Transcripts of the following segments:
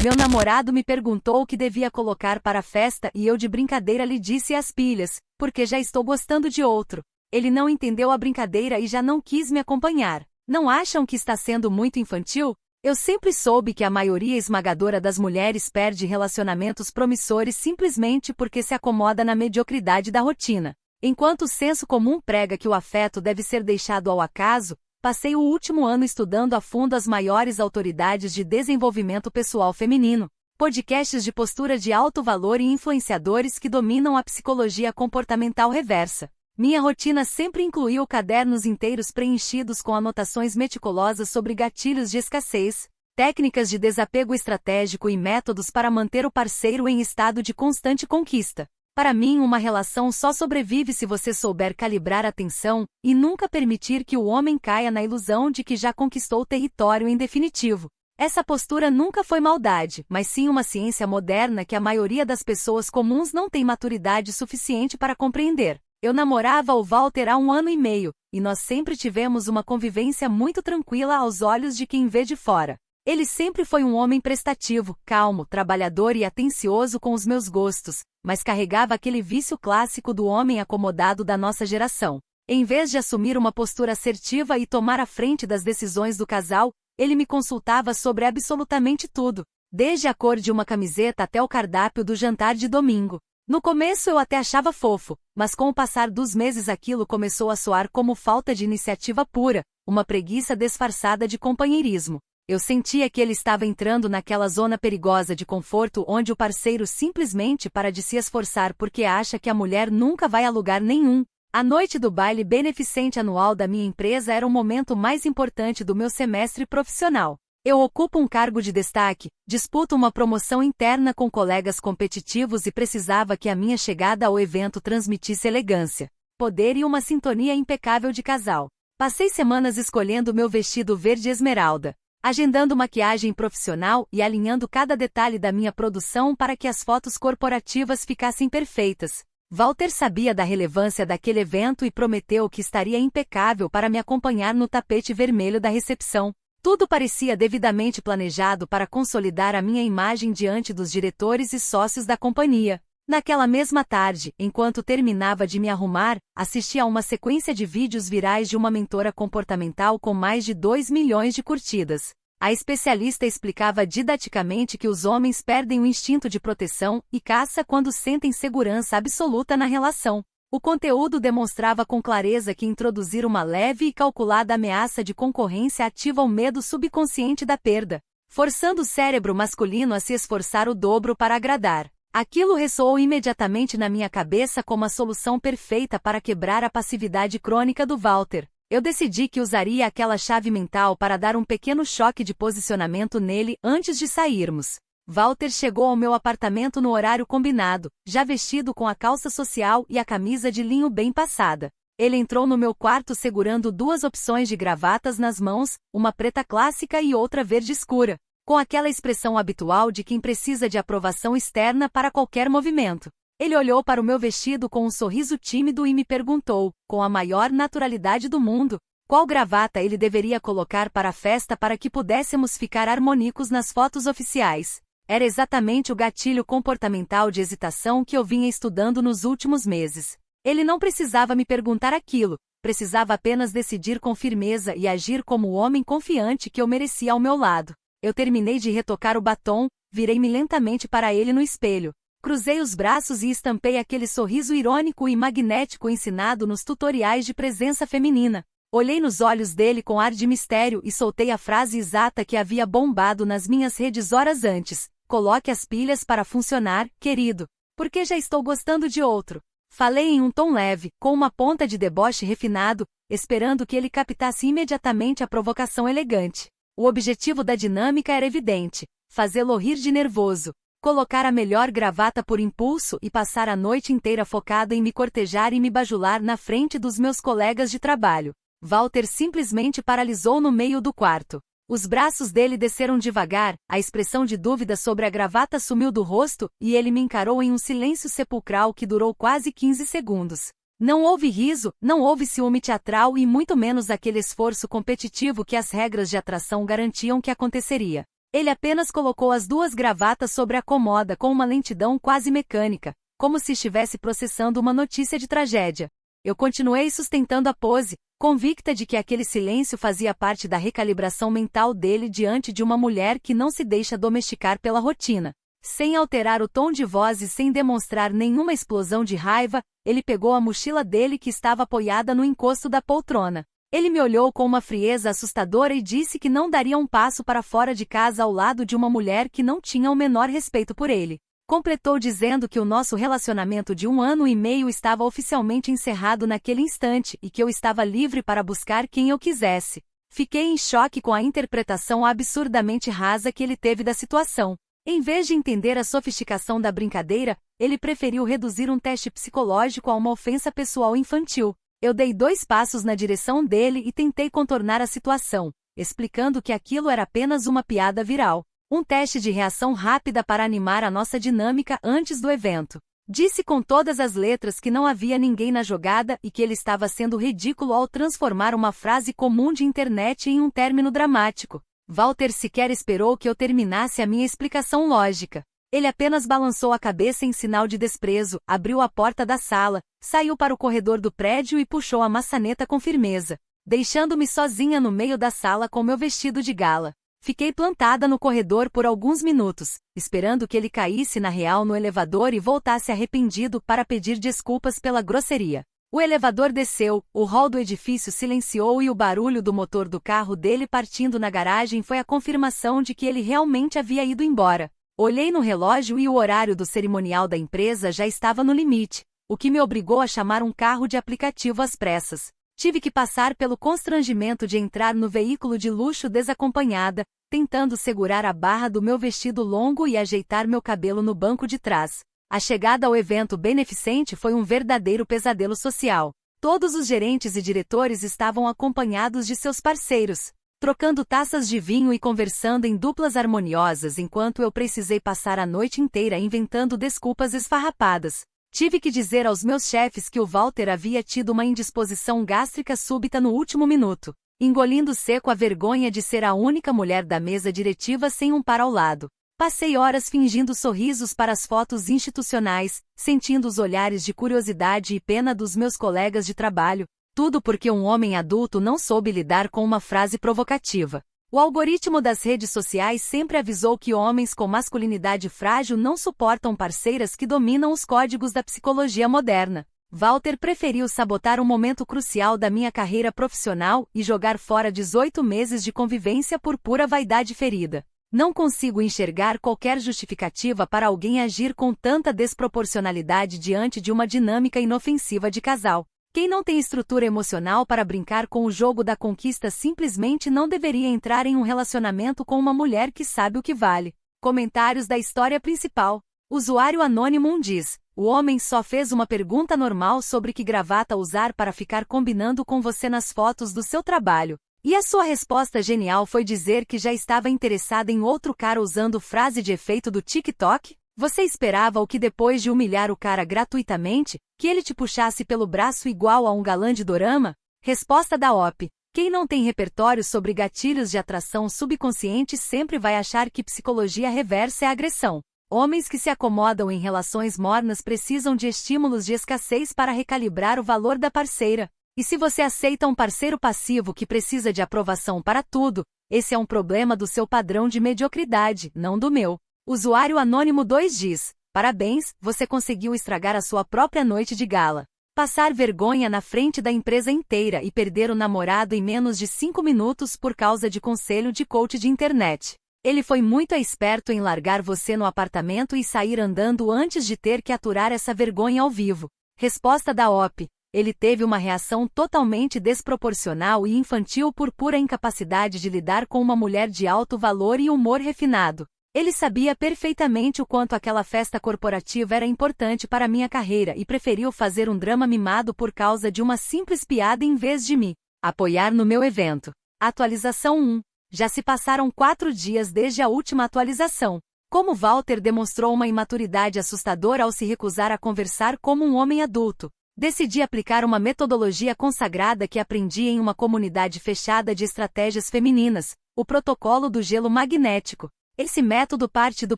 Meu namorado me perguntou o que devia colocar para a festa e eu de brincadeira lhe disse as pilhas, porque já estou gostando de outro. Ele não entendeu a brincadeira e já não quis me acompanhar. Não acham que está sendo muito infantil? Eu sempre soube que a maioria esmagadora das mulheres perde relacionamentos promissores simplesmente porque se acomoda na mediocridade da rotina. Enquanto o senso comum prega que o afeto deve ser deixado ao acaso, passei o último ano estudando a fundo as maiores autoridades de desenvolvimento pessoal feminino, podcasts de postura de alto valor e influenciadores que dominam a psicologia comportamental reversa. Minha rotina sempre incluiu cadernos inteiros preenchidos com anotações meticulosas sobre gatilhos de escassez, técnicas de desapego estratégico e métodos para manter o parceiro em estado de constante conquista. Para mim, uma relação só sobrevive se você souber calibrar a tensão e nunca permitir que o homem caia na ilusão de que já conquistou território em definitivo. Essa postura nunca foi maldade, mas sim uma ciência moderna que a maioria das pessoas comuns não tem maturidade suficiente para compreender. Eu namorava o Walter há 1 ano e meio, e nós sempre tivemos uma convivência muito tranquila aos olhos de quem vê de fora. Ele sempre foi um homem prestativo, calmo, trabalhador e atencioso com os meus gostos, mas carregava aquele vício clássico do homem acomodado da nossa geração. Em vez de assumir uma postura assertiva e tomar a frente das decisões do casal, ele me consultava sobre absolutamente tudo, desde a cor de uma camiseta até o cardápio do jantar de domingo. No começo eu até achava fofo, mas com o passar dos meses aquilo começou a soar como falta de iniciativa pura, uma preguiça disfarçada de companheirismo. Eu sentia que ele estava entrando naquela zona perigosa de conforto onde o parceiro simplesmente para de se esforçar porque acha que a mulher nunca vai a lugar nenhum. A noite do baile beneficente anual da minha empresa era o momento mais importante do meu semestre profissional. Eu ocupo um cargo de destaque, disputo uma promoção interna com colegas competitivos e precisava que a minha chegada ao evento transmitisse elegância, poder e uma sintonia impecável de casal. Passei semanas escolhendo meu vestido verde esmeralda, agendando maquiagem profissional e alinhando cada detalhe da minha produção para que as fotos corporativas ficassem perfeitas. Walter sabia da relevância daquele evento e prometeu que estaria impecável para me acompanhar no tapete vermelho da recepção. Tudo parecia devidamente planejado para consolidar a minha imagem diante dos diretores e sócios da companhia. Naquela mesma tarde, enquanto terminava de me arrumar, assisti a uma sequência de vídeos virais de uma mentora comportamental com mais de 2 milhões de curtidas. A especialista explicava didaticamente que os homens perdem o instinto de proteção e caça quando sentem segurança absoluta na relação. O conteúdo demonstrava com clareza que introduzir uma leve e calculada ameaça de concorrência ativa o medo subconsciente da perda, forçando o cérebro masculino a se esforçar o dobro para agradar. Aquilo ressoou imediatamente na minha cabeça como a solução perfeita para quebrar a passividade crônica do Walter. Eu decidi que usaria aquela chave mental para dar um pequeno choque de posicionamento nele antes de sairmos. Walter chegou ao meu apartamento no horário combinado, já vestido com a calça social e a camisa de linho bem passada. Ele entrou no meu quarto segurando 2 opções de gravatas nas mãos, uma preta clássica e outra verde escura, com aquela expressão habitual de quem precisa de aprovação externa para qualquer movimento. Ele olhou para o meu vestido com um sorriso tímido e me perguntou, com a maior naturalidade do mundo, qual gravata ele deveria colocar para a festa para que pudéssemos ficar harmônicos nas fotos oficiais. Era exatamente o gatilho comportamental de hesitação que eu vinha estudando nos últimos meses. Ele não precisava me perguntar aquilo, precisava apenas decidir com firmeza e agir como o homem confiante que eu merecia ao meu lado. Eu terminei de retocar o batom, virei-me lentamente para ele no espelho. Cruzei os braços e estampei aquele sorriso irônico e magnético ensinado nos tutoriais de presença feminina. Olhei nos olhos dele com ar de mistério e soltei a frase exata que havia bombado nas minhas redes horas antes. Coloque as pilhas para funcionar, querido, porque já estou gostando de outro. Falei em um tom leve, com uma ponta de deboche refinado, esperando que ele captasse imediatamente a provocação elegante. O objetivo da dinâmica era evidente, fazê-lo rir de nervoso, colocar a melhor gravata por impulso e passar a noite inteira focado em me cortejar e me bajular na frente dos meus colegas de trabalho. Walter simplesmente paralisou no meio do quarto. Os braços dele desceram devagar, a expressão de dúvida sobre a gravata sumiu do rosto, e ele me encarou em um silêncio sepulcral que durou quase 15 segundos. Não houve riso, não houve ciúme teatral e muito menos aquele esforço competitivo que as regras de atração garantiam que aconteceria. Ele apenas colocou as duas gravatas sobre a comoda com uma lentidão quase mecânica, como se estivesse processando uma notícia de tragédia. Eu continuei sustentando a pose, convicta de que aquele silêncio fazia parte da recalibração mental dele diante de uma mulher que não se deixa domesticar pela rotina. Sem alterar o tom de voz e sem demonstrar nenhuma explosão de raiva, ele pegou a mochila dele que estava apoiada no encosto da poltrona. Ele me olhou com uma frieza assustadora e disse que não daria um passo para fora de casa ao lado de uma mulher que não tinha o menor respeito por ele. Completou dizendo que o nosso relacionamento de 1 ano e meio estava oficialmente encerrado naquele instante e que eu estava livre para buscar quem eu quisesse. Fiquei em choque com a interpretação absurdamente rasa que ele teve da situação. Em vez de entender a sofisticação da brincadeira, ele preferiu reduzir um teste psicológico a uma ofensa pessoal infantil. Eu dei 2 passos na direção dele e tentei contornar a situação, explicando que aquilo era apenas uma piada viral. Um teste de reação rápida para animar a nossa dinâmica antes do evento. Disse com todas as letras que não havia ninguém na jogada e que ele estava sendo ridículo ao transformar uma frase comum de internet em um término dramático. Walter sequer esperou que eu terminasse a minha explicação lógica. Ele apenas balançou a cabeça em sinal de desprezo, abriu a porta da sala, saiu para o corredor do prédio e puxou a maçaneta com firmeza, deixando-me sozinha no meio da sala com meu vestido de gala. Fiquei plantada no corredor por alguns minutos, esperando que ele caísse na real no elevador e voltasse arrependido para pedir desculpas pela grosseria. O elevador desceu, o hall do edifício silenciou e o barulho do motor do carro dele partindo na garagem foi a confirmação de que ele realmente havia ido embora. Olhei no relógio e o horário do cerimonial da empresa já estava no limite, o que me obrigou a chamar um carro de aplicativo às pressas. Tive que passar pelo constrangimento de entrar no veículo de luxo desacompanhada, tentando segurar a barra do meu vestido longo e ajeitar meu cabelo no banco de trás. A chegada ao evento beneficente foi um verdadeiro pesadelo social. Todos os gerentes e diretores estavam acompanhados de seus parceiros, trocando taças de vinho e conversando em duplas harmoniosas enquanto eu precisei passar a noite inteira inventando desculpas esfarrapadas. Tive que dizer aos meus chefes que o Walter havia tido uma indisposição gástrica súbita no último minuto, engolindo seco a vergonha de ser a única mulher da mesa diretiva sem um par ao lado. Passei horas fingindo sorrisos para as fotos institucionais, sentindo os olhares de curiosidade e pena dos meus colegas de trabalho, tudo porque um homem adulto não soube lidar com uma frase provocativa. O algoritmo das redes sociais sempre avisou que homens com masculinidade frágil não suportam parceiras que dominam os códigos da psicologia moderna. Walter preferiu sabotar um momento crucial da minha carreira profissional e jogar fora 18 meses de convivência por pura vaidade ferida. Não consigo enxergar qualquer justificativa para alguém agir com tanta desproporcionalidade diante de uma dinâmica inofensiva de casal. Quem não tem estrutura emocional para brincar com o jogo da conquista simplesmente não deveria entrar em um relacionamento com uma mulher que sabe o que vale. Comentários da história principal. Usuário Anônimo diz: o homem só fez uma pergunta normal sobre que gravata usar para ficar combinando com você nas fotos do seu trabalho. E a sua resposta genial foi dizer que já estava interessada em outro cara usando frase de efeito do TikTok? Você esperava o que depois de humilhar o cara gratuitamente, que ele te puxasse pelo braço igual a um galã de dorama? Resposta da OP. Quem não tem repertório sobre gatilhos de atração subconsciente sempre vai achar que psicologia reversa é agressão. Homens que se acomodam em relações mornas precisam de estímulos de escassez para recalibrar o valor da parceira. E se você aceita um parceiro passivo que precisa de aprovação para tudo, esse é um problema do seu padrão de mediocridade, não do meu. Usuário Anônimo 2 diz: parabéns, você conseguiu estragar a sua própria noite de gala. Passar vergonha na frente da empresa inteira e perder o namorado em menos de 5 minutos por causa de conselho de coach de internet. Ele foi muito esperto em largar você no apartamento e sair andando antes de ter que aturar essa vergonha ao vivo. Resposta da OP. Ele teve uma reação totalmente desproporcional e infantil por pura incapacidade de lidar com uma mulher de alto valor e humor refinado. Ele sabia perfeitamente o quanto aquela festa corporativa era importante para minha carreira e preferiu fazer um drama mimado por causa de uma simples piada em vez de me apoiar no meu evento. Atualização 1. Já se passaram 4 dias desde a última atualização. Como Walter demonstrou uma imaturidade assustadora ao se recusar a conversar como um homem adulto. Decidi aplicar uma metodologia consagrada que aprendi em uma comunidade fechada de estratégias femininas, o protocolo do gelo magnético. Esse método parte do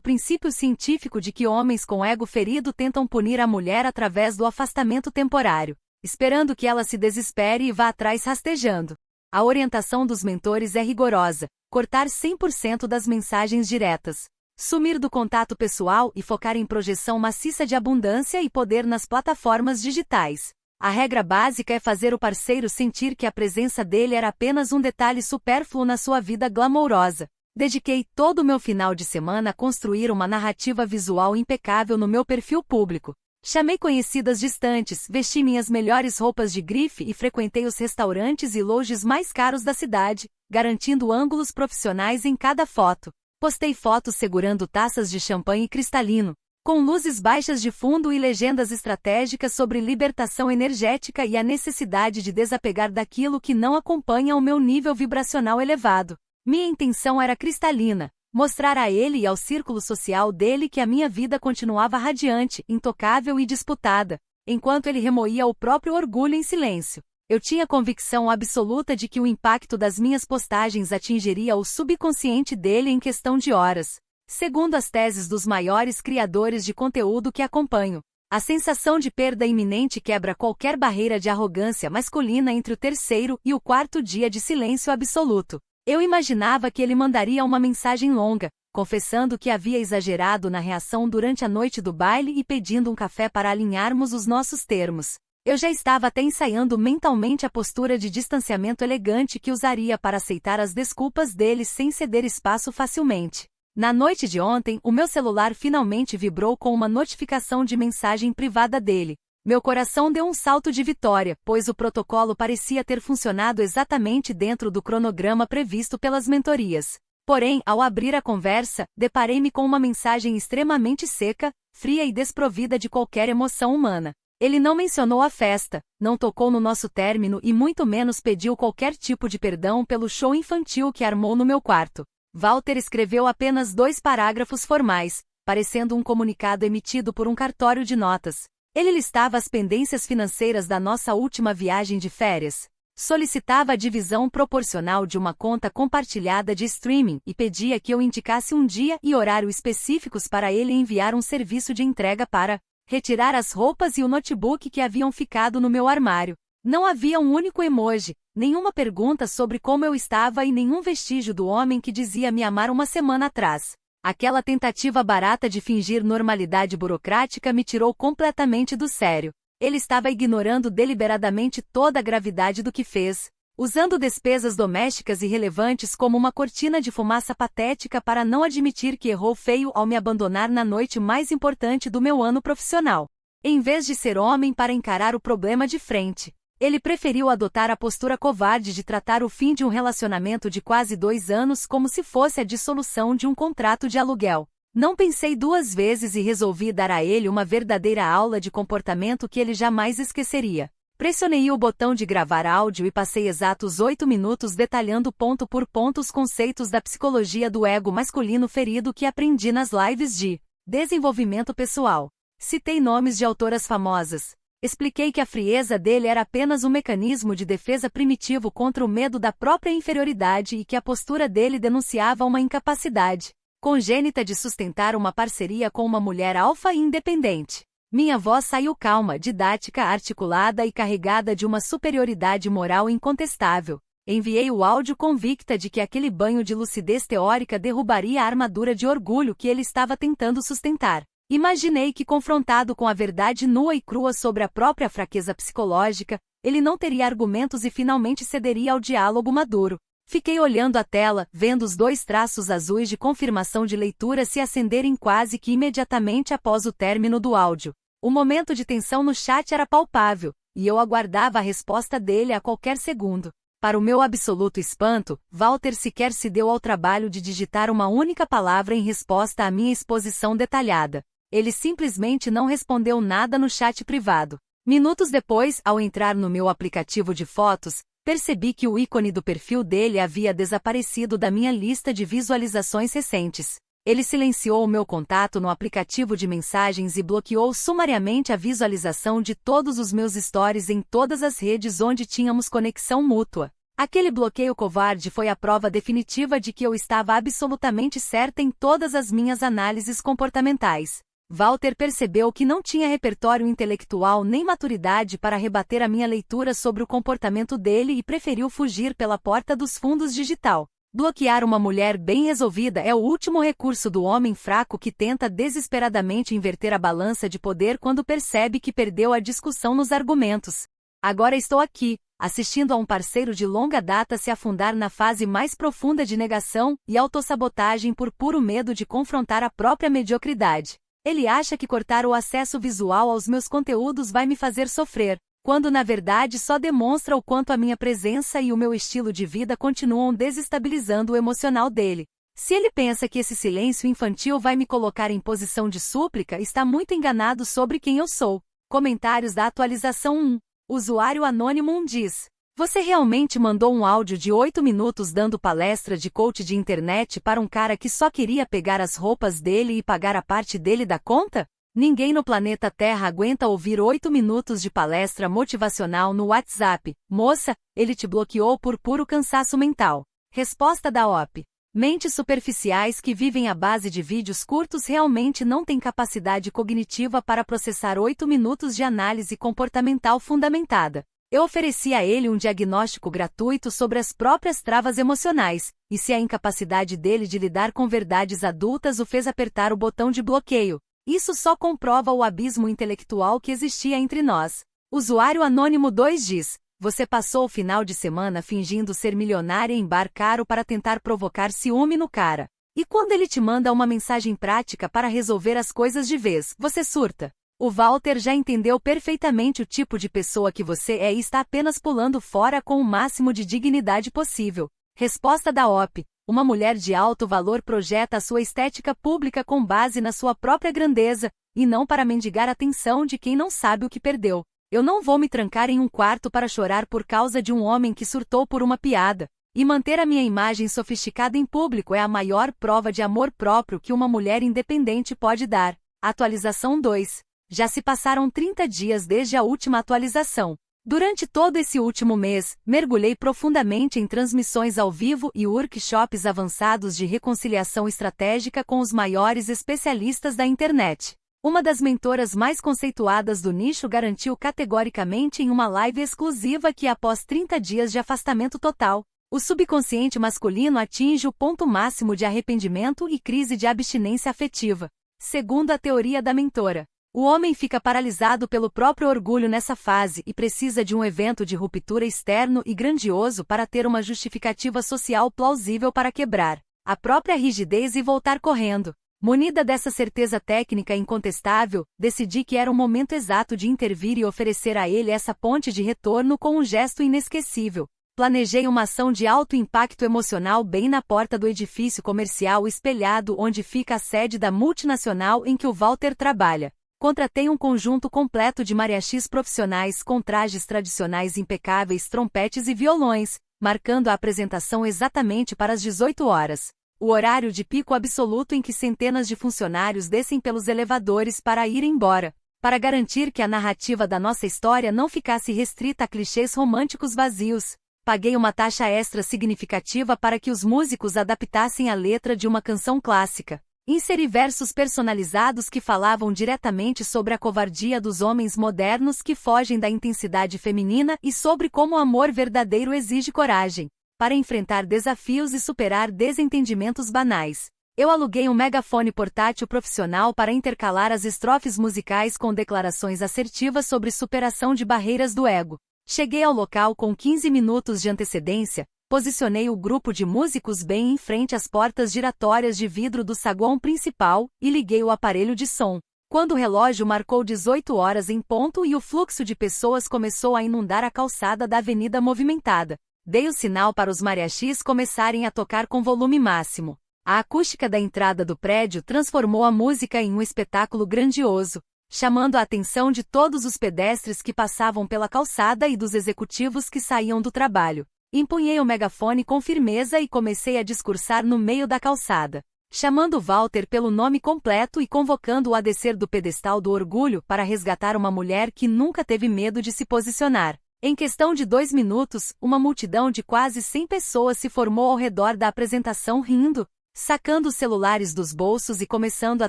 princípio científico de que homens com ego ferido tentam punir a mulher através do afastamento temporário, esperando que ela se desespere e vá atrás rastejando. A orientação dos mentores é rigorosa: cortar 100% das mensagens diretas, sumir do contato pessoal e focar em projeção maciça de abundância e poder nas plataformas digitais. A regra básica é fazer o parceiro sentir que a presença dele era apenas um detalhe supérfluo na sua vida glamourosa. Dediquei todo o meu final de semana a construir uma narrativa visual impecável no meu perfil público. Chamei conhecidas distantes, vesti minhas melhores roupas de grife e frequentei os restaurantes e lounges mais caros da cidade, garantindo ângulos profissionais em cada foto. Postei fotos segurando taças de champanhe cristalino, com luzes baixas de fundo e legendas estratégicas sobre libertação energética e a necessidade de desapegar daquilo que não acompanha o meu nível vibracional elevado. Minha intenção era cristalina: mostrar a ele e ao círculo social dele que a minha vida continuava radiante, intocável e disputada, enquanto ele remoía o próprio orgulho em silêncio. Eu tinha convicção absoluta de que o impacto das minhas postagens atingiria o subconsciente dele em questão de horas. Segundo as teses dos maiores criadores de conteúdo que acompanho, a sensação de perda iminente quebra qualquer barreira de arrogância masculina entre o terceiro e o quarto dia de silêncio absoluto. Eu imaginava que ele mandaria uma mensagem longa, confessando que havia exagerado na reação durante a noite do baile e pedindo um café para alinharmos os nossos termos. Eu já estava até ensaiando mentalmente a postura de distanciamento elegante que usaria para aceitar as desculpas dele sem ceder espaço facilmente. Na noite de ontem, o meu celular finalmente vibrou com uma notificação de mensagem privada dele. Meu coração deu um salto de vitória, pois o protocolo parecia ter funcionado exatamente dentro do cronograma previsto pelas mentorias. Porém, ao abrir a conversa, deparei-me com uma mensagem extremamente seca, fria e desprovida de qualquer emoção humana. Ele não mencionou a festa, não tocou no nosso término e muito menos pediu qualquer tipo de perdão pelo show infantil que armou no meu quarto. Walter escreveu apenas 2 parágrafos formais, parecendo um comunicado emitido por um cartório de notas. Ele listava as pendências financeiras da nossa última viagem de férias, solicitava a divisão proporcional de uma conta compartilhada de streaming e pedia que eu indicasse um dia e horário específicos para ele enviar um serviço de entrega para retirar as roupas e o notebook que haviam ficado no meu armário. Não havia um único emoji, nenhuma pergunta sobre como eu estava e nenhum vestígio do homem que dizia me amar uma semana atrás. Aquela tentativa barata de fingir normalidade burocrática me tirou completamente do sério. Ele estava ignorando deliberadamente toda a gravidade do que fez, usando despesas domésticas irrelevantes como uma cortina de fumaça patética para não admitir que errou feio ao me abandonar na noite mais importante do meu ano profissional. Em vez de ser homem para encarar o problema de frente, ele preferiu adotar a postura covarde de tratar o fim de um relacionamento de quase 2 anos como se fosse a dissolução de um contrato de aluguel. Não pensei 2 vezes e resolvi dar a ele uma verdadeira aula de comportamento que ele jamais esqueceria. Pressionei o botão de gravar áudio e passei exatos 8 minutos detalhando ponto por ponto os conceitos da psicologia do ego masculino ferido que aprendi nas lives de desenvolvimento pessoal. Citei nomes de autoras famosas. Expliquei que a frieza dele era apenas um mecanismo de defesa primitivo contra o medo da própria inferioridade e que a postura dele denunciava uma incapacidade congênita de sustentar uma parceria com uma mulher alfa e independente. Minha voz saiu calma, didática, articulada e carregada de uma superioridade moral incontestável. Enviei o áudio convicta de que aquele banho de lucidez teórica derrubaria a armadura de orgulho que ele estava tentando sustentar. Imaginei que, confrontado com a verdade nua e crua sobre a própria fraqueza psicológica, ele não teria argumentos e finalmente cederia ao diálogo maduro. Fiquei olhando a tela, vendo os 2 traços azuis de confirmação de leitura se acenderem quase que imediatamente após o término do áudio. O momento de tensão no chat era palpável, e eu aguardava a resposta dele a qualquer segundo. Para o meu absoluto espanto, Walter sequer se deu ao trabalho de digitar uma única palavra em resposta à minha exposição detalhada. Ele simplesmente não respondeu nada no chat privado. Minutos depois, ao entrar no meu aplicativo de fotos, percebi que o ícone do perfil dele havia desaparecido da minha lista de visualizações recentes. Ele silenciou o meu contato no aplicativo de mensagens e bloqueou sumariamente a visualização de todos os meus stories em todas as redes onde tínhamos conexão mútua. Aquele bloqueio covarde foi a prova definitiva de que eu estava absolutamente certa em todas as minhas análises comportamentais. Walter percebeu que não tinha repertório intelectual nem maturidade para rebater a minha leitura sobre o comportamento dele e preferiu fugir pela porta dos fundos digital. Bloquear uma mulher bem resolvida é o último recurso do homem fraco que tenta desesperadamente inverter a balança de poder quando percebe que perdeu a discussão nos argumentos. Agora estou aqui, assistindo a um parceiro de longa data se afundar na fase mais profunda de negação e autossabotagem por puro medo de confrontar a própria mediocridade. Ele acha que cortar o acesso visual aos meus conteúdos vai me fazer sofrer, quando na verdade só demonstra o quanto a minha presença e o meu estilo de vida continuam desestabilizando o emocional dele. Se ele pensa que esse silêncio infantil vai me colocar em posição de súplica, está muito enganado sobre quem eu sou. Comentários da atualização 1. Usuário Anônimo 1 diz: você realmente mandou um áudio de 8 minutos dando palestra de coach de internet para um cara que só queria pegar as roupas dele e pagar a parte dele da conta? Ninguém no planeta Terra aguenta ouvir 8 minutos de palestra motivacional no WhatsApp. Moça, ele te bloqueou por puro cansaço mental. Resposta da OP. Mentes superficiais que vivem à base de vídeos curtos realmente não têm capacidade cognitiva para processar 8 minutos de análise comportamental fundamentada. Eu ofereci a ele um diagnóstico gratuito sobre as próprias travas emocionais, e se a incapacidade dele de lidar com verdades adultas o fez apertar o botão de bloqueio, isso só comprova o abismo intelectual que existia entre nós. Usuário Anônimo 2 diz: você passou o final de semana fingindo ser milionária em bar caro para tentar provocar ciúme no cara. E quando ele te manda uma mensagem prática para resolver as coisas de vez, você surta. O Walter já entendeu perfeitamente o tipo de pessoa que você é e está apenas pulando fora com o máximo de dignidade possível. Resposta da OP. Uma mulher de alto valor projeta a sua estética pública com base na sua própria grandeza, e não para mendigar a atenção de quem não sabe o que perdeu. Eu não vou me trancar em um quarto para chorar por causa de um homem que surtou por uma piada. E manter a minha imagem sofisticada em público é a maior prova de amor próprio que uma mulher independente pode dar. Atualização 2. Já se passaram 30 dias desde a última atualização. Durante todo esse último mês, mergulhei profundamente em transmissões ao vivo e workshops avançados de reconciliação estratégica com os maiores especialistas da internet. Uma das mentoras mais conceituadas do nicho garantiu categoricamente em uma live exclusiva que após 30 dias de afastamento total, o subconsciente masculino atinge o ponto máximo de arrependimento e crise de abstinência afetiva. Segundo a teoria da mentora, o homem fica paralisado pelo próprio orgulho nessa fase e precisa de um evento de ruptura externo e grandioso para ter uma justificativa social plausível para quebrar a própria rigidez e voltar correndo. Munida dessa certeza técnica incontestável, decidi que era o momento exato de intervir e oferecer a ele essa ponte de retorno com um gesto inesquecível. Planejei uma ação de alto impacto emocional bem na porta do edifício comercial espelhado onde fica a sede da multinacional em que o Walter trabalha. Contratei um conjunto completo de mariachis profissionais com trajes tradicionais impecáveis, trompetes e violões, marcando a apresentação exatamente para as 18 horas. O horário de pico absoluto em que centenas de funcionários descem pelos elevadores para ir embora. Para garantir que a narrativa da nossa história não ficasse restrita a clichês românticos vazios, paguei uma taxa extra significativa para que os músicos adaptassem a letra de uma canção clássica. Inseri versos personalizados que falavam diretamente sobre a covardia dos homens modernos que fogem da intensidade feminina e sobre como o amor verdadeiro exige coragem para enfrentar desafios e superar desentendimentos banais. Eu aluguei um megafone portátil profissional para intercalar as estrofes musicais com declarações assertivas sobre superação de barreiras do ego. Cheguei ao local com 15 minutos de antecedência. Posicionei o grupo de músicos bem em frente às portas giratórias de vidro do saguão principal e liguei o aparelho de som. Quando o relógio marcou 18 horas em ponto e o fluxo de pessoas começou a inundar a calçada da avenida movimentada, dei o sinal para os mariachis começarem a tocar com volume máximo. A acústica da entrada do prédio transformou a música em um espetáculo grandioso, chamando a atenção de todos os pedestres que passavam pela calçada e dos executivos que saíam do trabalho. Empunhei o megafone com firmeza e comecei a discursar no meio da calçada, chamando Walter pelo nome completo e convocando-o a descer do pedestal do orgulho para resgatar uma mulher que nunca teve medo de se posicionar. Em questão de 2 minutos, uma multidão de quase 100 pessoas se formou ao redor da apresentação rindo, sacando os celulares dos bolsos e começando a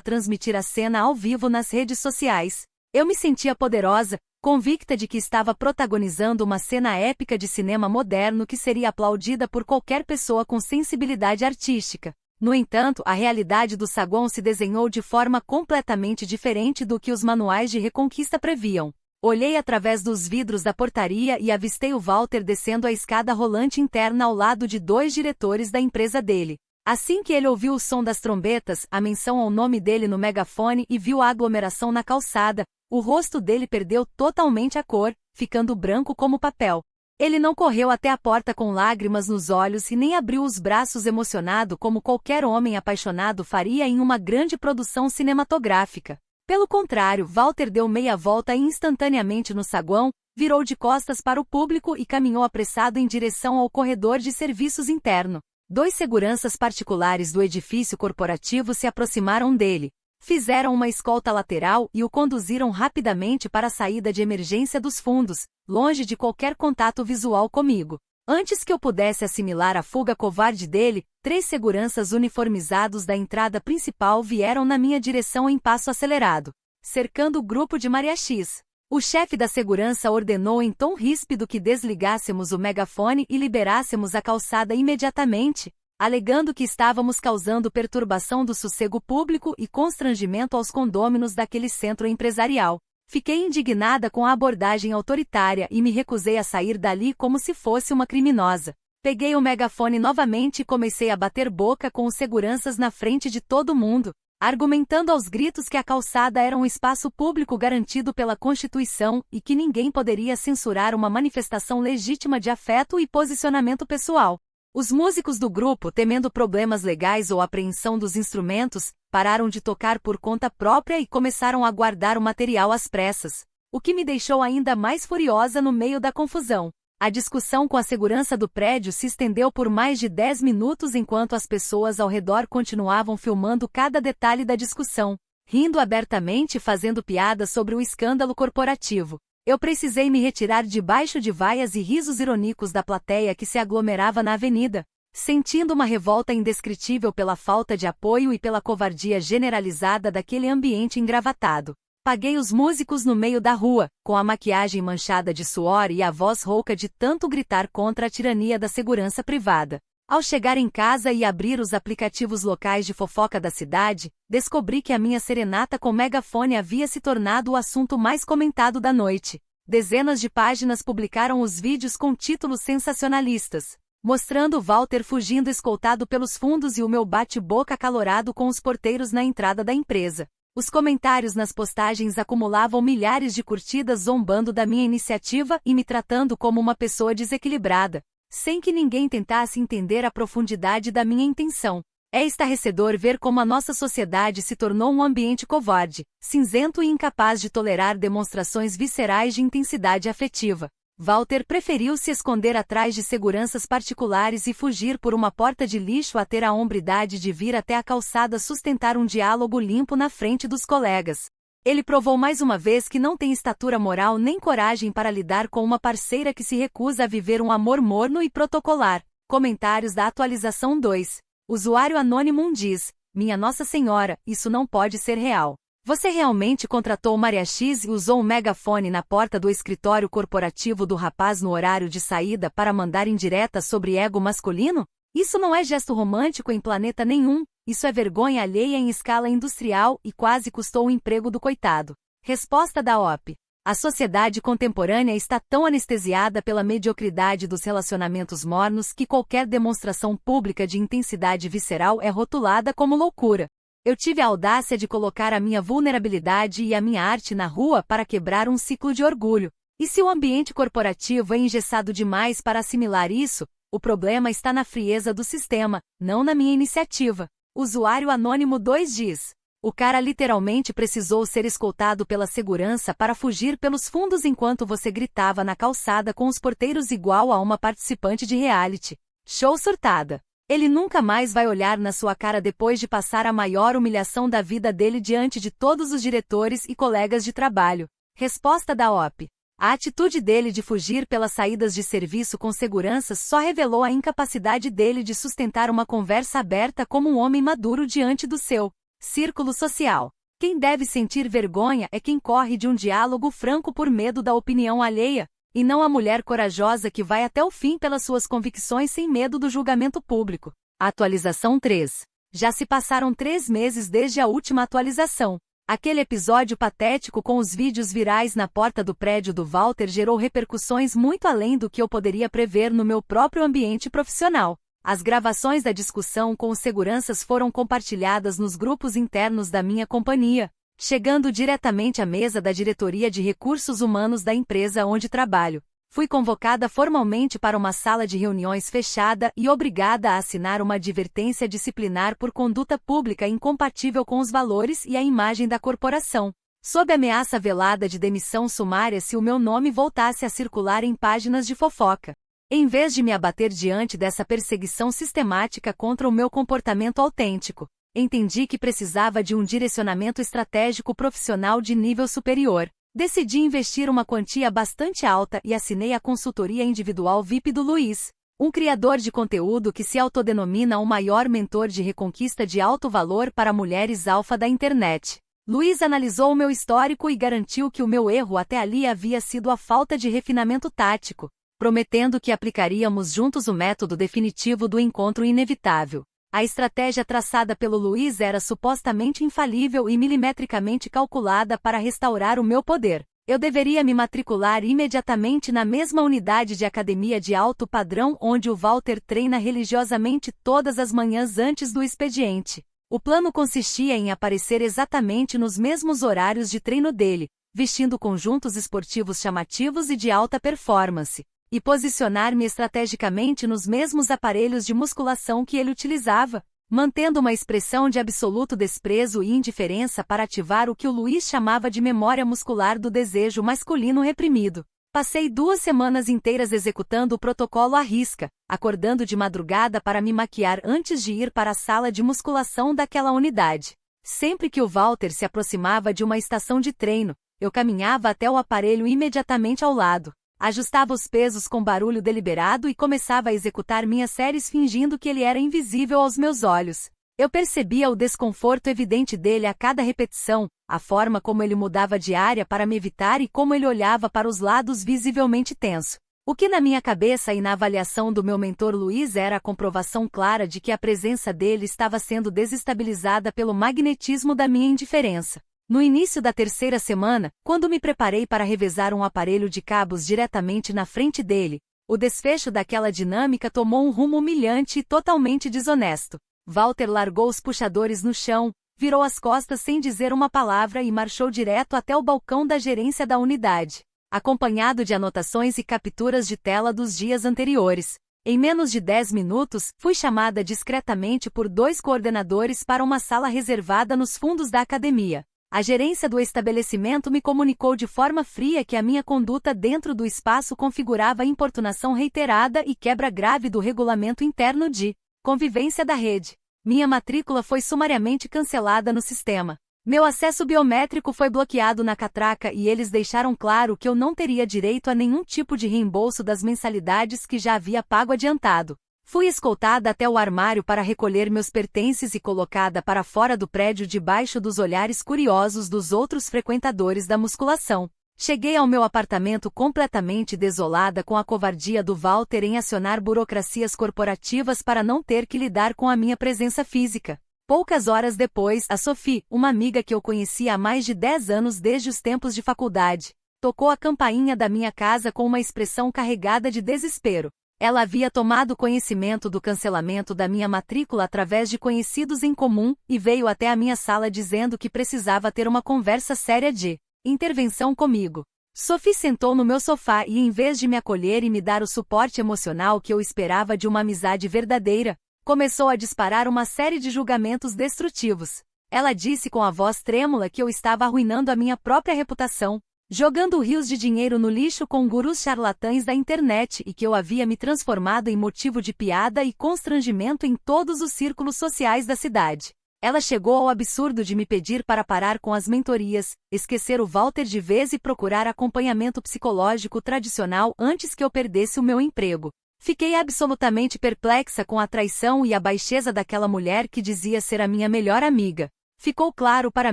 transmitir a cena ao vivo nas redes sociais. Eu me sentia poderosa, convicta de que estava protagonizando uma cena épica de cinema moderno que seria aplaudida por qualquer pessoa com sensibilidade artística. No entanto, a realidade do saguão se desenhou de forma completamente diferente do que os manuais de reconquista previam. Olhei através dos vidros da portaria e avistei o Walter descendo a escada rolante interna ao lado de 2 diretores da empresa dele. Assim que ele ouviu o som das trombetas, a menção ao nome dele no megafone e viu a aglomeração na calçada, o rosto dele perdeu totalmente a cor, ficando branco como papel. Ele não correu até a porta com lágrimas nos olhos e nem abriu os braços emocionado como qualquer homem apaixonado faria em uma grande produção cinematográfica. Pelo contrário, Walter deu meia volta instantaneamente no saguão, virou de costas para o público e caminhou apressado em direção ao corredor de serviços interno. 2 seguranças particulares do edifício corporativo se aproximaram dele, fizeram uma escolta lateral e o conduziram rapidamente para a saída de emergência dos fundos, longe de qualquer contato visual comigo. Antes que eu pudesse assimilar a fuga covarde dele, 3 seguranças uniformizados da entrada principal vieram na minha direção em passo acelerado, cercando o grupo de mariachis. O chefe da segurança ordenou em tom ríspido que desligássemos o megafone e liberássemos a calçada imediatamente, alegando que estávamos causando perturbação do sossego público e constrangimento aos condôminos daquele centro empresarial. Fiquei indignada com a abordagem autoritária e me recusei a sair dali como se fosse uma criminosa. Peguei o megafone novamente e comecei a bater boca com os seguranças na frente de todo mundo, argumentando aos gritos que a calçada era um espaço público garantido pela Constituição e que ninguém poderia censurar uma manifestação legítima de afeto e posicionamento pessoal. Os músicos do grupo, temendo problemas legais ou apreensão dos instrumentos, pararam de tocar por conta própria e começaram a guardar o material às pressas, o que me deixou ainda mais furiosa no meio da confusão. A discussão com a segurança do prédio se estendeu por mais de 10 minutos enquanto as pessoas ao redor continuavam filmando cada detalhe da discussão, rindo abertamente e fazendo piadas sobre o escândalo corporativo. Eu precisei me retirar debaixo de vaias e risos irônicos da plateia que se aglomerava na avenida, sentindo uma revolta indescritível pela falta de apoio e pela covardia generalizada daquele ambiente engravatado. Paguei os músicos no meio da rua, com a maquiagem manchada de suor e a voz rouca de tanto gritar contra a tirania da segurança privada. Ao chegar em casa e abrir os aplicativos locais de fofoca da cidade, descobri que a minha serenata com megafone havia se tornado o assunto mais comentado da noite. Dezenas de páginas publicaram os vídeos com títulos sensacionalistas, mostrando Walter fugindo escoltado pelos fundos e o meu bate-boca acalorado com os porteiros na entrada da empresa. Os comentários nas postagens acumulavam milhares de curtidas zombando da minha iniciativa e me tratando como uma pessoa desequilibrada, sem que ninguém tentasse entender a profundidade da minha intenção. É estarrecedor ver como a nossa sociedade se tornou um ambiente covarde, cinzento e incapaz de tolerar demonstrações viscerais de intensidade afetiva. Walter preferiu se esconder atrás de seguranças particulares e fugir por uma porta de lixo a ter a hombridade de vir até a calçada sustentar um diálogo limpo na frente dos colegas. Ele provou mais uma vez que não tem estatura moral nem coragem para lidar com uma parceira que se recusa a viver um amor morno e protocolar. Comentários da atualização 2. Usuário anônimo diz: Minha Nossa Senhora, isso não pode ser real. Você realmente contratou o mariachis e usou um megafone na porta do escritório corporativo do rapaz no horário de saída para mandar indiretas sobre ego masculino? Isso não é gesto romântico em planeta nenhum, isso é vergonha alheia em escala industrial e quase custou o emprego do coitado. Resposta da OP. A sociedade contemporânea está tão anestesiada pela mediocridade dos relacionamentos mornos que qualquer demonstração pública de intensidade visceral é rotulada como loucura. Eu tive a audácia de colocar a minha vulnerabilidade e a minha arte na rua para quebrar um ciclo de orgulho. E se o ambiente corporativo é engessado demais para assimilar isso, o problema está na frieza do sistema, não na minha iniciativa. Usuário anônimo 2 diz: O cara literalmente precisou ser escoltado pela segurança para fugir pelos fundos enquanto você gritava na calçada com os porteiros igual a uma participante de reality show surtada. Ele nunca mais vai olhar na sua cara depois de passar a maior humilhação da vida dele diante de todos os diretores e colegas de trabalho. Resposta da OP. A atitude dele de fugir pelas saídas de serviço com seguranças só revelou a incapacidade dele de sustentar uma conversa aberta como um homem maduro diante do seu círculo social. Quem deve sentir vergonha é quem corre de um diálogo franco por medo da opinião alheia, e não a mulher corajosa que vai até o fim pelas suas convicções sem medo do julgamento público. Atualização 3. Já se passaram 3 meses desde a última atualização. Aquele episódio patético com os vídeos virais na porta do prédio do Walter gerou repercussões muito além do que eu poderia prever no meu próprio ambiente profissional. As gravações da discussão com os seguranças foram compartilhadas nos grupos internos da minha companhia, chegando diretamente à mesa da diretoria de recursos humanos da empresa onde trabalho. Fui convocada formalmente para uma sala de reuniões fechada e obrigada a assinar uma advertência disciplinar por conduta pública incompatível com os valores e a imagem da corporação, sob ameaça velada de demissão sumária se o meu nome voltasse a circular em páginas de fofoca. Em vez de me abater diante dessa perseguição sistemática contra o meu comportamento autêntico, entendi que precisava de um direcionamento estratégico profissional de nível superior. Decidi investir uma quantia bastante alta e assinei a consultoria individual VIP do Luiz, um criador de conteúdo que se autodenomina o maior mentor de reconquista de alto valor para mulheres alfa da internet. Luiz analisou o meu histórico e garantiu que o meu erro até ali havia sido a falta de refinamento tático, prometendo que aplicaríamos juntos o método definitivo do encontro inevitável. A estratégia traçada pelo Luiz era supostamente infalível e milimetricamente calculada para restaurar o meu poder. Eu deveria me matricular imediatamente na mesma unidade de academia de alto padrão onde o Walter treina religiosamente todas as manhãs antes do expediente. O plano consistia em aparecer exatamente nos mesmos horários de treino dele, vestindo conjuntos esportivos chamativos e de alta performance, e posicionar-me estrategicamente nos mesmos aparelhos de musculação que ele utilizava, mantendo uma expressão de absoluto desprezo e indiferença para ativar o que o Luiz chamava de memória muscular do desejo masculino reprimido. Passei 2 semanas inteiras executando o protocolo à risca, acordando de madrugada para me maquiar antes de ir para a sala de musculação daquela unidade. Sempre que o Walter se aproximava de uma estação de treino, eu caminhava até o aparelho imediatamente ao lado. Ajustava os pesos com barulho deliberado e começava a executar minhas séries fingindo que ele era invisível aos meus olhos. Eu percebia o desconforto evidente dele a cada repetição, a forma como ele mudava de área para me evitar e como ele olhava para os lados visivelmente tenso. O que na minha cabeça e na avaliação do meu mentor Luiz era a comprovação clara de que a presença dele estava sendo desestabilizada pelo magnetismo da minha indiferença. No início da 3ª semana, quando me preparei para revezar um aparelho de cabos diretamente na frente dele, o desfecho daquela dinâmica tomou um rumo humilhante e totalmente desonesto. Walter largou os puxadores no chão, virou as costas sem dizer uma palavra e marchou direto até o balcão da gerência da unidade, acompanhado de anotações e capturas de tela dos dias anteriores. Em menos de 10 minutos, fui chamada discretamente por 2 coordenadores para uma sala reservada nos fundos da academia. A gerência do estabelecimento me comunicou de forma fria que a minha conduta dentro do espaço configurava importunação reiterada e quebra grave do regulamento interno de convivência da rede. Minha matrícula foi sumariamente cancelada no sistema. Meu acesso biométrico foi bloqueado na catraca e eles deixaram claro que eu não teria direito a nenhum tipo de reembolso das mensalidades que já havia pago adiantado. Fui escoltada até o armário para recolher meus pertences e colocada para fora do prédio debaixo dos olhares curiosos dos outros frequentadores da musculação. Cheguei ao meu apartamento completamente desolada com a covardia do Walter em acionar burocracias corporativas para não ter que lidar com a minha presença física. Poucas horas depois, a Sophie, uma amiga que eu conhecia há mais de 10 anos desde os tempos de faculdade, tocou a campainha da minha casa com uma expressão carregada de desespero. Ela havia tomado conhecimento do cancelamento da minha matrícula através de conhecidos em comum e veio até a minha sala dizendo que precisava ter uma conversa séria de intervenção comigo. Sophie sentou no meu sofá e, em vez de me acolher e me dar o suporte emocional que eu esperava de uma amizade verdadeira, começou a disparar uma série de julgamentos destrutivos. Ela disse com a voz trêmula que eu estava arruinando a minha própria reputação, jogando rios de dinheiro no lixo com gurus charlatães da internet e que eu havia me transformado em motivo de piada e constrangimento em todos os círculos sociais da cidade. Ela chegou ao absurdo de me pedir para parar com as mentorias, esquecer o Walter de vez e procurar acompanhamento psicológico tradicional antes que eu perdesse o meu emprego. Fiquei absolutamente perplexa com a traição e a baixeza daquela mulher que dizia ser a minha melhor amiga. Ficou claro para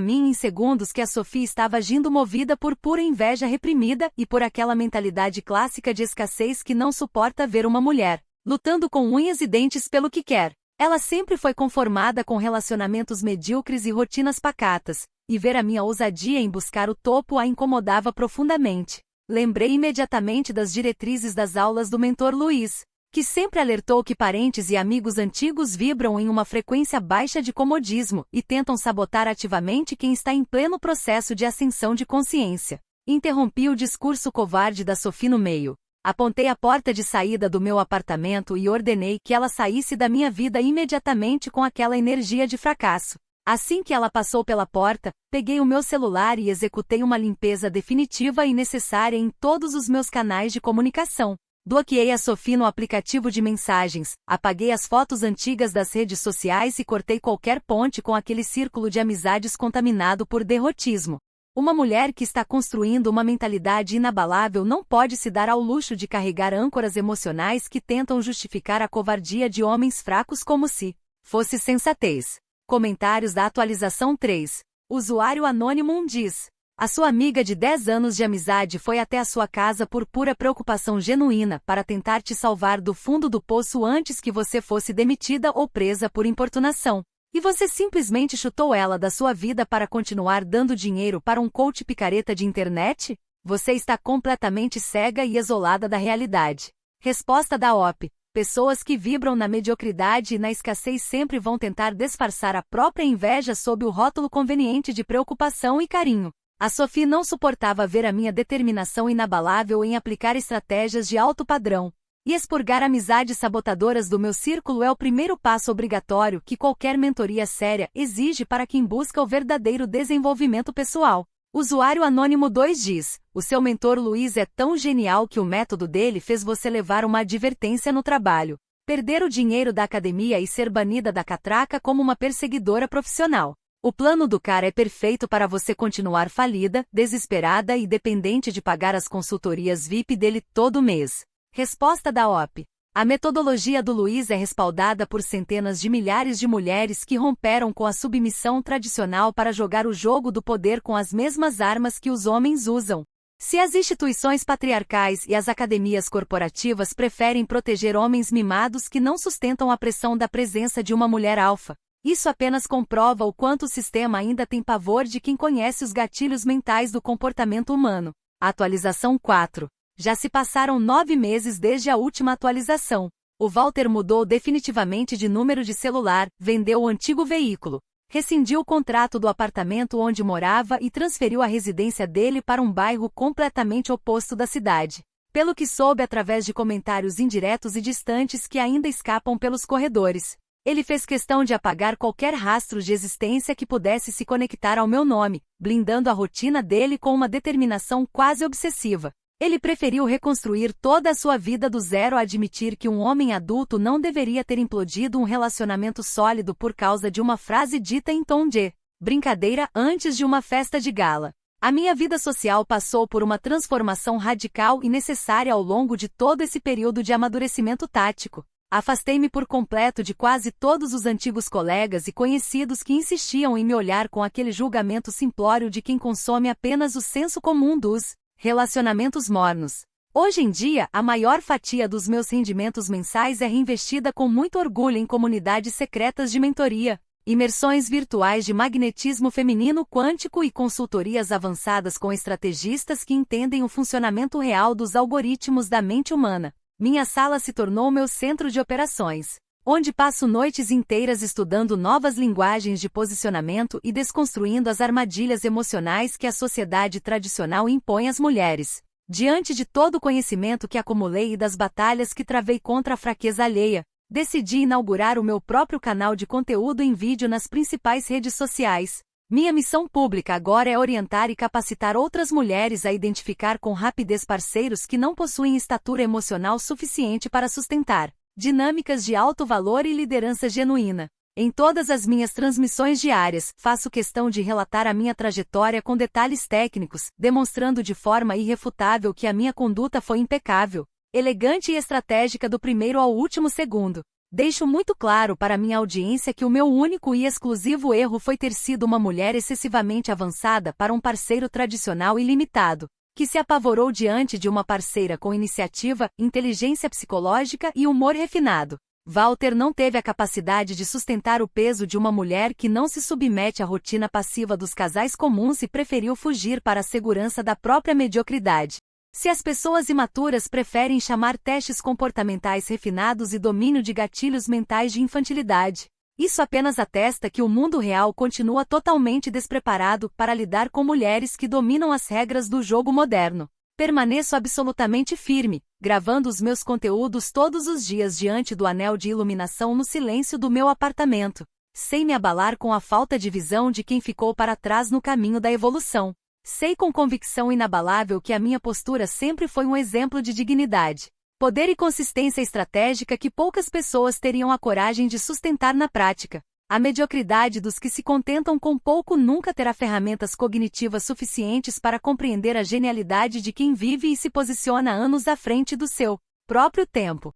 mim em segundos que a Sophie estava agindo movida por pura inveja reprimida e por aquela mentalidade clássica de escassez que não suporta ver uma mulher lutando com unhas e dentes pelo que quer. Ela sempre foi conformada com relacionamentos medíocres e rotinas pacatas, e ver a minha ousadia em buscar o topo a incomodava profundamente. Lembrei imediatamente das diretrizes das aulas do mentor Luiz, que sempre alertou que parentes e amigos antigos vibram em uma frequência baixa de comodismo e tentam sabotar ativamente quem está em pleno processo de ascensão de consciência. Interrompi o discurso covarde da Sophie no meio. Apontei a porta de saída do meu apartamento e ordenei que ela saísse da minha vida imediatamente com aquela energia de fracasso. Assim que ela passou pela porta, peguei o meu celular e executei uma limpeza definitiva e necessária em todos os meus canais de comunicação. Bloqueei a Sophie no aplicativo de mensagens, apaguei as fotos antigas das redes sociais e cortei qualquer ponte com aquele círculo de amizades contaminado por derrotismo. Uma mulher que está construindo uma mentalidade inabalável não pode se dar ao luxo de carregar âncoras emocionais que tentam justificar a covardia de homens fracos como se fosse sensatez. Comentários da atualização 3. Usuário Anônimo diz: a sua amiga de 10 anos de amizade foi até a sua casa por pura preocupação genuína para tentar te salvar do fundo do poço antes que você fosse demitida ou presa por importunação. E você simplesmente chutou ela da sua vida para continuar dando dinheiro para um coach picareta de internet? Você está completamente cega e isolada da realidade. Resposta da OP. Pessoas que vibram na mediocridade e na escassez sempre vão tentar disfarçar a própria inveja sob o rótulo conveniente de preocupação e carinho. A Sophie não suportava ver a minha determinação inabalável em aplicar estratégias de alto padrão. E expurgar amizades sabotadoras do meu círculo é o primeiro passo obrigatório que qualquer mentoria séria exige para quem busca o verdadeiro desenvolvimento pessoal. Usuário Anônimo 2 diz: o seu mentor Luiz é tão genial que o método dele fez você levar uma advertência no trabalho, perder o dinheiro da academia e ser banida da catraca como uma perseguidora profissional. O plano do cara é perfeito para você continuar falida, desesperada e dependente de pagar as consultorias VIP dele todo mês. Resposta da OP. A metodologia do Luiz é respaldada por centenas de milhares de mulheres que romperam com a submissão tradicional para jogar o jogo do poder com as mesmas armas que os homens usam. Se as instituições patriarcais e as academias corporativas preferem proteger homens mimados que não sustentam a pressão da presença de uma mulher alfa, isso apenas comprova o quanto o sistema ainda tem pavor de quem conhece os gatilhos mentais do comportamento humano. Atualização 4. Já se passaram 9 meses desde a última atualização. O Walter mudou definitivamente de número de celular, vendeu o antigo veículo, rescindiu o contrato do apartamento onde morava e transferiu a residência dele para um bairro completamente oposto da cidade. Pelo que soube através de comentários indiretos e distantes que ainda escapam pelos corredores. Ele fez questão de apagar qualquer rastro de existência que pudesse se conectar ao meu nome, blindando a rotina dele com uma determinação quase obsessiva. Ele preferiu reconstruir toda a sua vida do zero a admitir que um homem adulto não deveria ter implodido um relacionamento sólido por causa de uma frase dita em tom de brincadeira antes de uma festa de gala. A minha vida social passou por uma transformação radical e necessária ao longo de todo esse período de amadurecimento tático. Afastei-me por completo de quase todos os antigos colegas e conhecidos que insistiam em me olhar com aquele julgamento simplório de quem consome apenas o senso comum dos relacionamentos mornos. Hoje em dia, a maior fatia dos meus rendimentos mensais é reinvestida com muito orgulho em comunidades secretas de mentoria, imersões virtuais de magnetismo feminino quântico e consultorias avançadas com estrategistas que entendem o funcionamento real dos algoritmos da mente humana. Minha sala se tornou meu centro de operações, onde passo noites inteiras estudando novas linguagens de posicionamento e desconstruindo as armadilhas emocionais que a sociedade tradicional impõe às mulheres. Diante de todo o conhecimento que acumulei e das batalhas que travei contra a fraqueza alheia, decidi inaugurar o meu próprio canal de conteúdo em vídeo nas principais redes sociais. Minha missão pública agora é orientar e capacitar outras mulheres a identificar com rapidez parceiros que não possuem estatura emocional suficiente para sustentar dinâmicas de alto valor e liderança genuína. Em todas as minhas transmissões diárias, faço questão de relatar a minha trajetória com detalhes técnicos, demonstrando de forma irrefutável que a minha conduta foi impecável, elegante e estratégica do primeiro ao último segundo. Deixo muito claro para minha audiência que o meu único e exclusivo erro foi ter sido uma mulher excessivamente avançada para um parceiro tradicional e limitado, que se apavorou diante de uma parceira com iniciativa, inteligência psicológica e humor refinado. Walter não teve a capacidade de sustentar o peso de uma mulher que não se submete à rotina passiva dos casais comuns e preferiu fugir para a segurança da própria mediocridade. Se as pessoas imaturas preferem chamar testes comportamentais refinados e domínio de gatilhos mentais de infantilidade, isso apenas atesta que o mundo real continua totalmente despreparado para lidar com mulheres que dominam as regras do jogo moderno. Permaneço absolutamente firme, gravando os meus conteúdos todos os dias diante do anel de iluminação no silêncio do meu apartamento, sem me abalar com a falta de visão de quem ficou para trás no caminho da evolução. Sei com convicção inabalável que a minha postura sempre foi um exemplo de dignidade, poder e consistência estratégica que poucas pessoas teriam a coragem de sustentar na prática. A mediocridade dos que se contentam com pouco nunca terá ferramentas cognitivas suficientes para compreender a genialidade de quem vive e se posiciona anos à frente do seu próprio tempo.